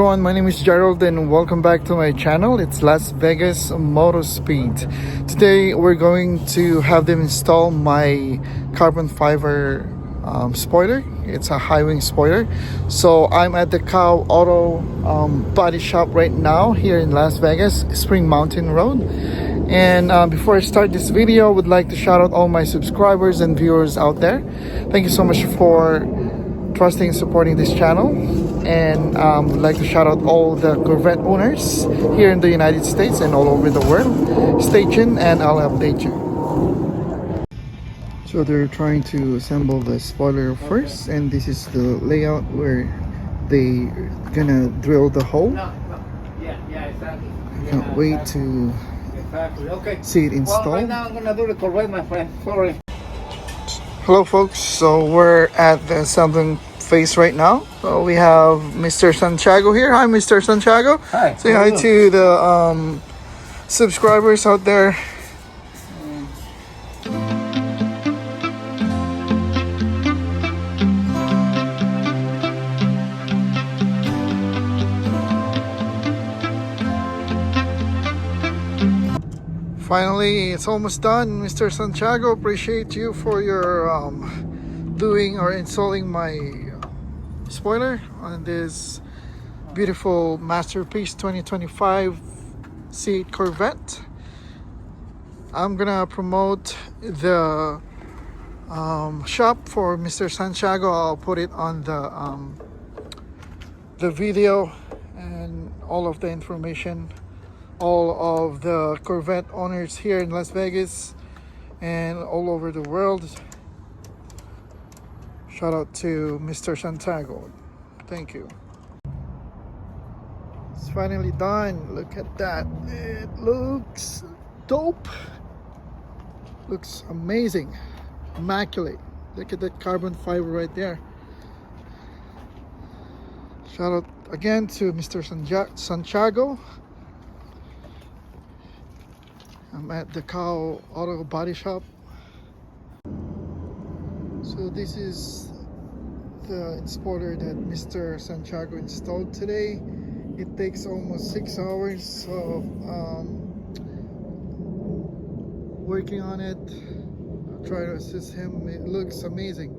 everyone, my name is Gerald and welcome back to my channel. It's Las Vegas Moto Speed. Today we're going to have them install my carbon fiber spoiler. It's a high wing spoiler. So I'm at the Cow Auto body shop right now here in Las Vegas, Spring Mountain Road. And before I start this video, I would like to shout out all my subscribers and viewers out there. Thank you so much for trusting and supporting this channel, and would like to shout out all the Corvette owners here in the United States and all over the world. Stay tuned and I'll update you. So they're trying to assemble the spoiler first, and this is the layout where they gonna drill the hole. Yeah, exactly. I can't wait to Okay. see it installed. Well, right now I'm gonna do the Corvette, my friend. Sorry. Hello folks, so we're at the assembling phase right now. So we have Mr. Santiago here. Hi Mr. Santiago. Hi. Say hi to the subscribers out there. Finally, it's almost done, Mr. Santiago. Appreciate you for your doing or installing my spoiler on this beautiful masterpiece 2025 C8 Corvette. I'm gonna promote the shop for Mr. Santiago. I'll put it on the video and all of the information. All of the Corvette owners here in Las Vegas and all over the world. Shout out to Mr. Santiago. Thank you. It's finally done. Look at that. It looks dope. Looks amazing. Immaculate. Look at that carbon fiber right there. Shout out again to Mr. Santiago. I'm at the Cow Auto body shop. So this is the spoiler that Mr. Santiago installed today. It takes almost 6 hours of working on it. I'll try to assist him. It looks amazing.